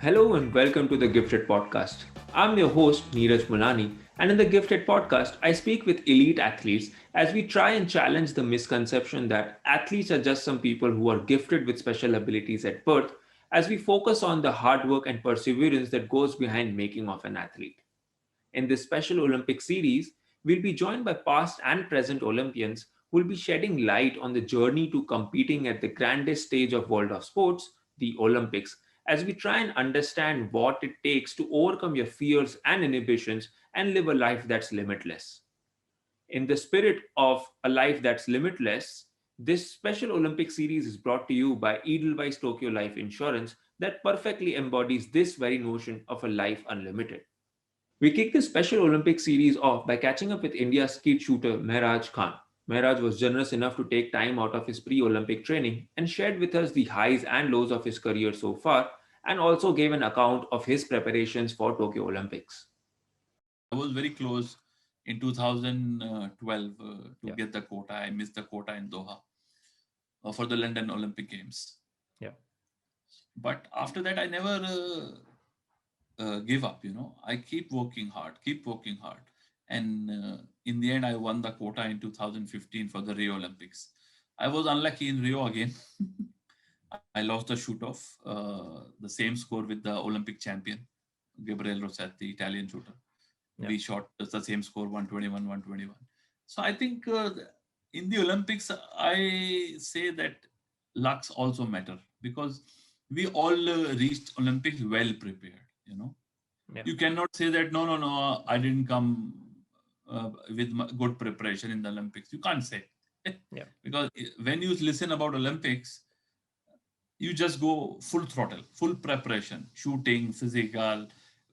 Hello and welcome to the Gifted Podcast. I'm your host, Mairaj Mulani, and in the Gifted Podcast, I speak with elite athletes as we try and challenge the misconception that athletes are just some people who are gifted with special abilities at birth, as we focus on the hard work and perseverance that goes behind making of an athlete. In this special Olympic series, we'll be joined by past and present Olympians who will be shedding light on the journey to competing at the grandest stage of world of sports, the Olympics, as we try and understand what it takes to overcome your fears and inhibitions and live a life that's limitless. In the spirit of a life that's limitless, this special Olympic series is brought to you by Edelweiss Tokio Life Insurance that perfectly embodies this very notion of a life unlimited. We kicked this Special Olympic series off by catching up with India's skeet shooter Mairaj Khan. Mairaj was generous enough to take time out of his pre Olympic training and shared with us the highs and lows of his career so far, and also gave an account of his preparations for Tokyo Olympics. I was very close in 2012 to Yeah, get the quota. I missed the quota in Doha for the London Olympic Games. yeah, But after that, I never give up. I keep working hard. And in the end, I won the quota in 2015 for the Rio Olympics. I was unlucky in Rio again. I lost the shoot off, the same score with the Olympic champion, Gabriel Rossetti, Italian shooter. yeah, We shot the same score 121, 121. So I think in the Olympics, I say that lucks also matter because we all reached Olympics well prepared. yeah, You cannot say that no, I didn't come with good preparation in the Olympics. You can't say yeah, because when you listen about Olympics, you just go full throttle, full preparation, shooting, physical,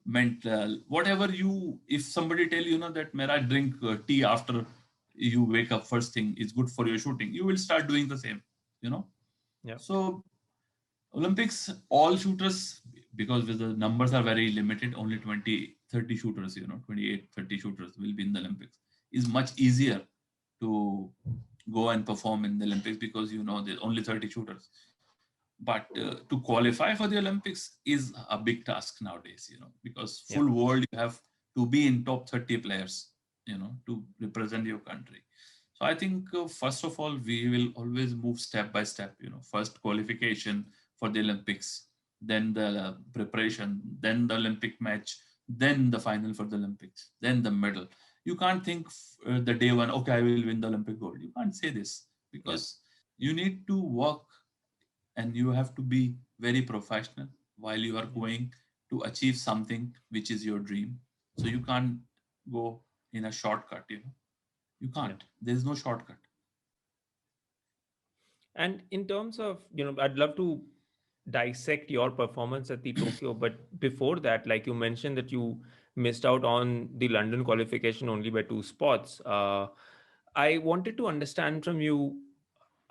mental, whatever you. If somebody tell that Mera drink tea after you wake up first thing is good for your shooting, you will start doing the same. You know. yeah, So Olympics, all shooters, because with the numbers are very limited, only 20, 30 shooters, 28, 30 shooters will be in the Olympics, is much easier to go and perform in the Olympics because there's only 30 shooters. But to qualify for the Olympics is a big task nowadays, because yeah, full world you have to be in top 30 players, to represent your country. So I think first of all, we will always move step by step, first qualification for the Olympics, then the preparation, then the Olympic match, then the final for the Olympics, then the medal. You can't think the day one, okay, I will win the Olympic gold. You can't say this yeah, because you need to work and you have to be very professional while you are yeah. going to achieve something which is your dream. So you can't go in a shortcut. You Yeah. can't. There's no shortcut. And in terms of, I'd love to dissect your performance at the Tokyo, but before that, like you mentioned that you missed out on the London qualification only by two spots. I wanted to understand from you,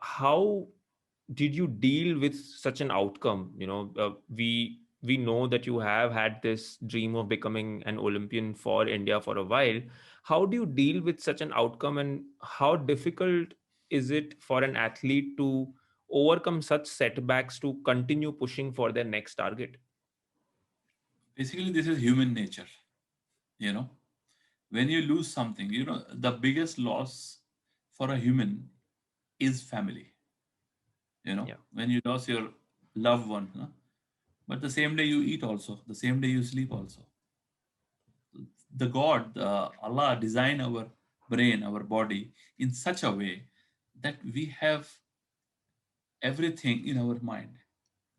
how did you deal with such an outcome? We know that you have had this dream of becoming an Olympian for India for a while. How do you deal with such an outcome, and how difficult is it for an athlete to overcome such setbacks to continue pushing for their next target? Basically, this is human nature. You know, when you lose something, the biggest loss for a human is family. Yeah, When you lost your loved one, huh? But the same day you eat also, the same day you sleep also. The God, Allah designed our brain, our body in such a way that we have everything in our mind.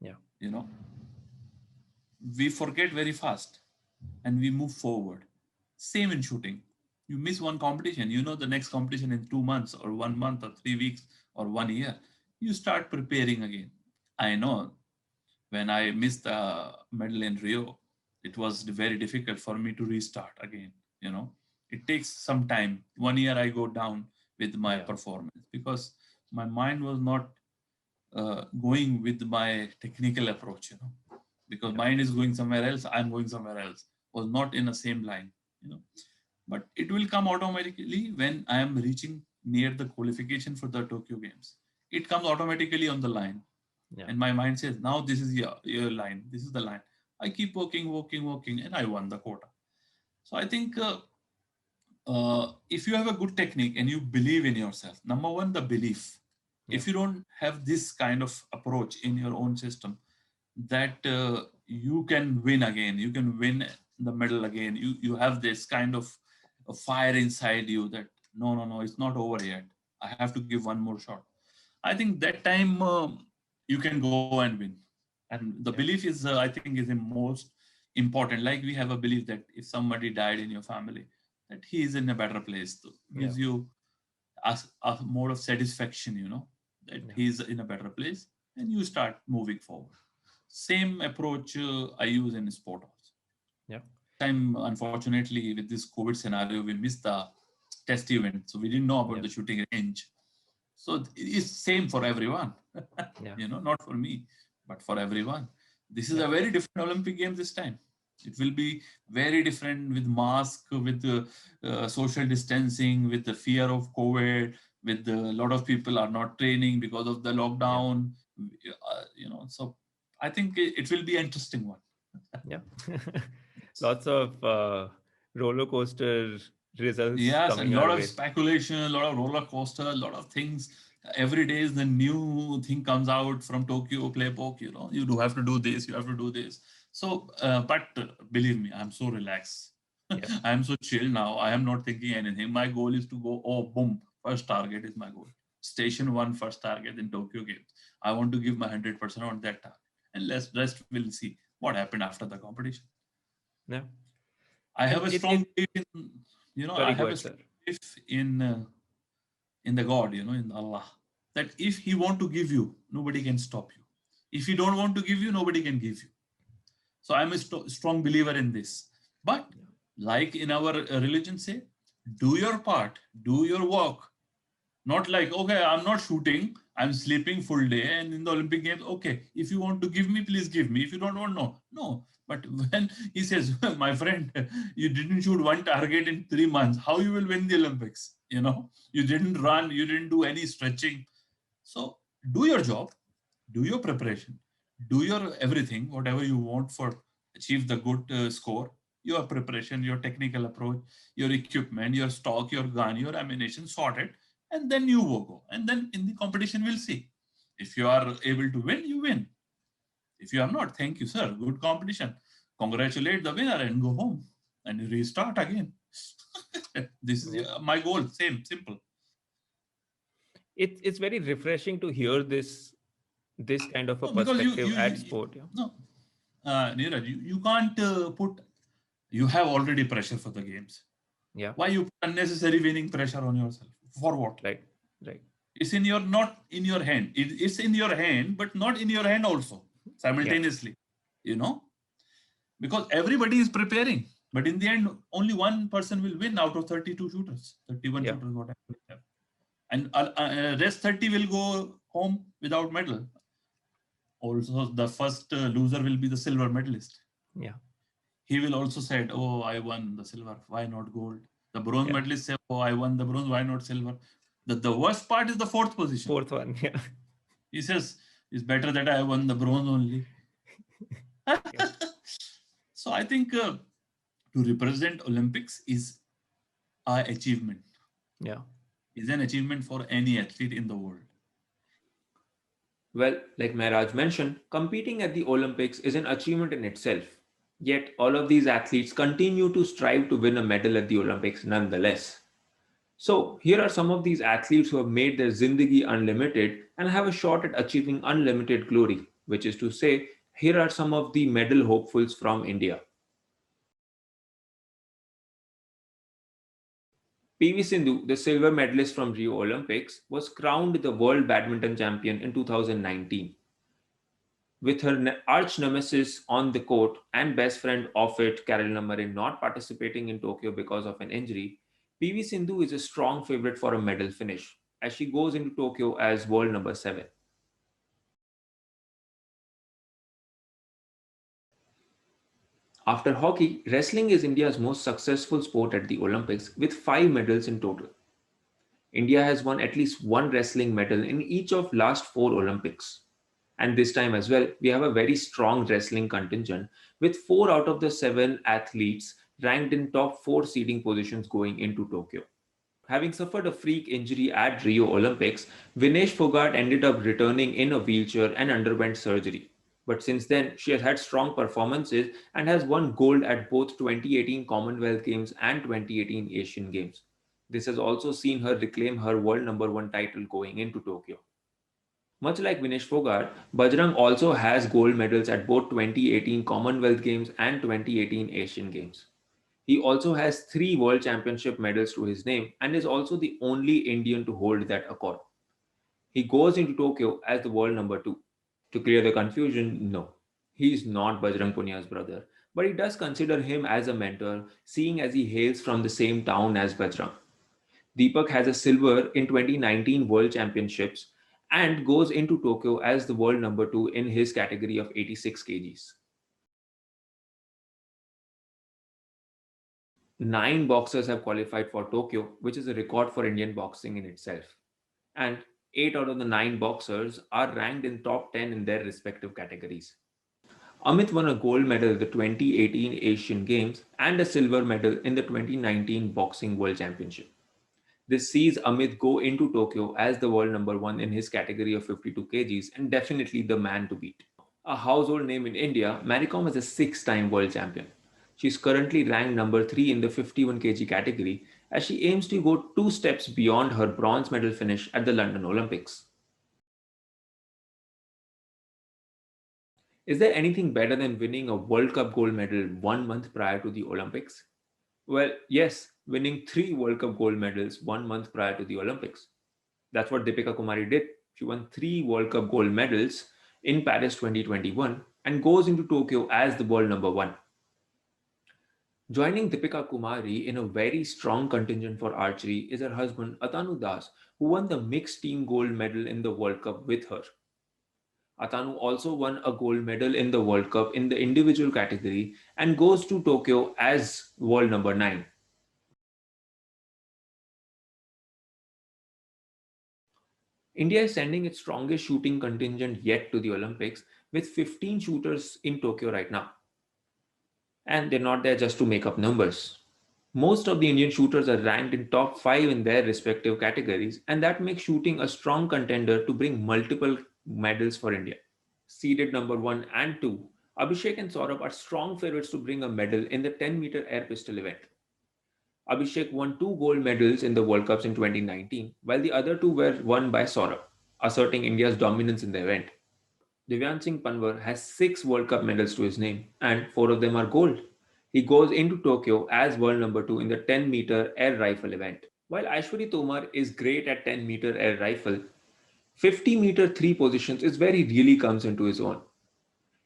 yeah, You know, we forget very fast and we move forward. Same in shooting. You miss one competition, the next competition in 2 months or 1 month or 3 weeks or 1 year. You start preparing again. I know when I missed the medal in Rio, it was very difficult for me to restart again. It takes some time. 1 year I go down with my yeah, performance because my mind was not going with my technical approach. Because yeah, mind is going somewhere else, I'm going somewhere else. Was not in the same line. You know, but it will come automatically when I am reaching near the qualification for the Tokyo Games. It comes automatically on the line yeah, and my mind says now this is your line, this is the line. I keep working, and I won the quota. So I think if you have a good technique and you believe in yourself, number one, the belief. Yeah. If you don't have this kind of approach in your own system, that you can win again, you can win the medal again. You have this kind of a fire inside you that no, it's not over yet. I have to give one more shot. I think that time you can go and win. And the Yeah. belief is, I think, is the most important. Like we have a belief that if somebody died in your family, that he is in a better place. So Yeah. gives you a mode of satisfaction, that Yeah. he is in a better place, and you start moving forward. Same approach I use in sport also. Yeah. Time, unfortunately, with this COVID scenario, we missed the test event, so we didn't know about Yeah. the shooting range. So it's same for everyone, Yeah. not for me, but for everyone. This is Yeah. a very different Olympic game this time. It will be very different with mask, with social distancing, with the fear of COVID, with a lot of people are not training because of the Yeah. lockdown. So I think it will be an interesting one. Yeah. Yes. Lots of roller coaster results Yes, a coming lot our of way. speculation, a lot of roller coaster, a lot of things. Every day is the new thing comes out from Tokyo playbook. You do have to do this, you have to do this. So, but believe me, I'm so relaxed. Yeah. I'm so chill now. I am not thinking anything. My goal is to go, oh, boom, first target is my goal. Station one, first target in Tokyo Games. I want to give my 100% on that target. And let's rest we'll see what happened after the competition. Yeah. I have And a strong belief in, I sorry, go have a ahead, strong sir. belief in the God, in Allah, that if He want to give you, nobody can stop you. If He don't want to give you, nobody can give you. So I'm a strong believer in this. But Yeah. like in our religion, say, do your part, do your work. Not like, okay, I'm not shooting, I'm sleeping full day, and in the Olympic Games, okay, if you want to give me, please give me. If you don't want, no. No. But when he says, my friend, you didn't shoot one target in 3 months, how you will win the Olympics? You didn't run, you didn't do any stretching. So do your job, do your preparation, do your everything, whatever you want for achieve the good score, your preparation, your technical approach, your equipment, your stock, your gun, your ammunition, sort it, and then you will go. And then in the competition, we'll see. If you are able to win, you win. If you are not, thank you, sir. Good competition. Congratulate the winner and go home and restart again. This is Yeah. my goal. Same, simple. It's very refreshing to hear this kind of a No, because perspective at sport. Yeah. no, Neeraj, you can't put, you have already pressure for the games. Yeah. Why you put unnecessary winning pressure on yourself? For what? Right. Right. It's not in your hand. It's in your hand, but not in your hand also Yeah. simultaneously. You know, because everybody is preparing, but in the end, only one person will win out of 32 shooters, 31 Yeah. shooters, whatever we have, and rest 30 will go home without medal. Also, the first loser will be the silver medalist. Yeah. He will also said, "Oh, I won the silver. Why not gold?" The bronze Yeah. medalist said, "Oh, I won the bronze. Why not silver?" The worst part is the fourth position. Fourth one. Yeah. He says, "It's better that I won the bronze only." Yeah. So I think to represent Olympics is an achievement. Yeah. Is an achievement for any athlete in the world. Well, like Mairaj mentioned, competing at the Olympics is an achievement in itself. Yet, all of these athletes continue to strive to win a medal at the Olympics nonetheless. So, here are some of these athletes who have made their zindagi unlimited and have a shot at achieving unlimited glory, which is to say, here are some of the medal hopefuls from India. PV Sindhu, the silver medalist from Rio Olympics, was crowned the world badminton champion in 2019. With her arch nemesis on the court and best friend off it, Carolina Marin, not participating in Tokyo because of an injury, PV Sindhu is a strong favorite for a medal finish as she goes into Tokyo as world number 7. After hockey, wrestling is India's most successful sport at the Olympics with 5 medals in total. India has won at least one wrestling medal in each of last 4 Olympics. And this time as well, we have a very strong wrestling contingent with 4 out of the 7 athletes ranked in top 4 seeding positions going into Tokyo. Having suffered a freak injury at Rio Olympics, Vinesh Fogart ended up returning in a wheelchair and underwent surgery. But since then, she has had strong performances and has won gold at both 2018 Commonwealth Games and 2018 Asian Games. This has also seen her reclaim her world number one title going into Tokyo. Much like Vinesh Fogart, Bajrang also has gold medals at both 2018 Commonwealth Games and 2018 Asian Games. He also has 3 World Championship medals to his name and is also the only Indian to hold that accord. He goes into Tokyo as the world number 2. To clear the confusion, no, he is not Bajrang Punia's brother, but he does consider him as a mentor, seeing as he hails from the same town as Bajrang. Deepak has a silver in 2019 World Championships and goes into Tokyo as the world number 2 in his category of 86 kgs. 9 boxers have qualified for Tokyo, which is a record for Indian boxing in itself. And 8 out of the 9 boxers are ranked in top 10 in their respective categories. Amit won a gold medal at the 2018 Asian Games and a silver medal in the 2019 Boxing World Championship. This sees Amit go into Tokyo as the world number 1 in his category of 52 kgs and definitely the man to beat. A household name in India, Maricom is a 6-time world champion. She is currently ranked number 3 in the 51 kg category as she aims to go 2 steps beyond her bronze medal finish at the London Olympics. Is there anything better than winning a World Cup gold medal 1 month prior to the Olympics? Well, yes, winning 3 World Cup gold medals 1 month prior to the Olympics. That's what Deepika Kumari did. She won 3 World Cup gold medals in Paris 2021 and goes into Tokyo as the world number 1. Joining Deepika Kumari in a very strong contingent for archery is her husband Atanu Das, who won the mixed team gold medal in the World Cup with her. Atanu also won a gold medal in the World Cup in the individual category and goes to Tokyo as world number 9. India is sending its strongest shooting contingent yet to the Olympics with 15 shooters in Tokyo right now. And they're not there just to make up numbers. Most of the Indian shooters are ranked in top 5 in their respective categories, and that makes shooting a strong contender to bring multiple medals for India. Seeded number 1 and 2, Abhishek and Saurabh are strong favorites to bring a medal in the 10-meter air pistol event. Abhishek won 2 gold medals in the World Cups in 2019, while the other 2 were won by Saurabh, asserting India's dominance in the event. Divyan Singh Panwar has 6 World Cup medals to his name, and 4 of them are gold. He goes into Tokyo as world number 2 in the 10-meter air rifle event. While Aishwarya Tomar is great at 10-meter air rifle, 50-meter 3 positions is where he really comes into his own.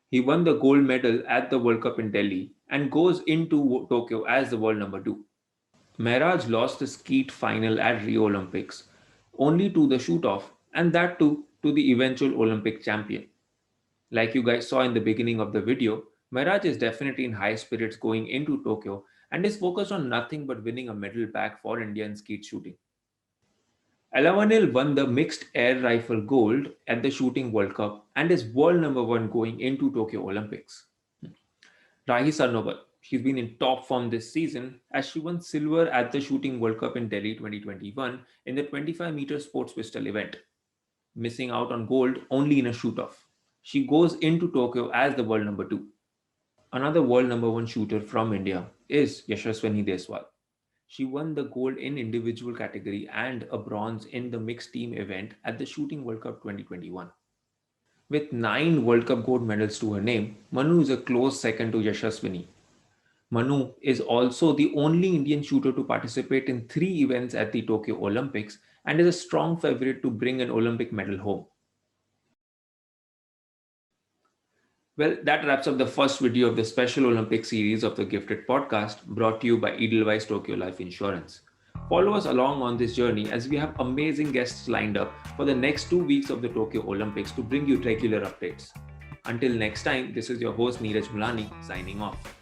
He won the gold medal at the World Cup in Delhi and goes into Tokyo as the world number 2. Mairaj lost the Skeet final at Rio Olympics, only to the shoot-off, and that too to the eventual Olympic champion. Like you guys saw in the beginning of the video, Mairaj is definitely in high spirits going into Tokyo and is focused on nothing but winning a medal back for India in skeet shooting. Alawanil won the mixed air rifle gold at the Shooting World Cup and is world number 1 going into Tokyo Olympics. Rahi Sarnobat, she's been in top form this season as she won silver at the Shooting World Cup in Delhi 2021 in the 25-meter sports pistol event, missing out on gold only in a shoot-off. She goes into Tokyo as the world number 2. Another world number 1 shooter from India is Yashaswini Deswal. She won the gold in individual category and a bronze in the mixed team event at the Shooting World Cup 2021. With 9 World Cup gold medals to her name, Manu is a close second to Yashaswini. Manu is also the only Indian shooter to participate in 3 events at the Tokyo Olympics and is a strong favorite to bring an Olympic medal home. Well, that wraps up the first video of the special Olympic series of the Gifted podcast brought to you by Edelweiss Tokio Life Insurance. Follow us along on this journey as we have amazing guests lined up for the next 2 weeks of the Tokyo Olympics to bring you regular updates. Until next time, this is your host Neeraj Mulani signing off.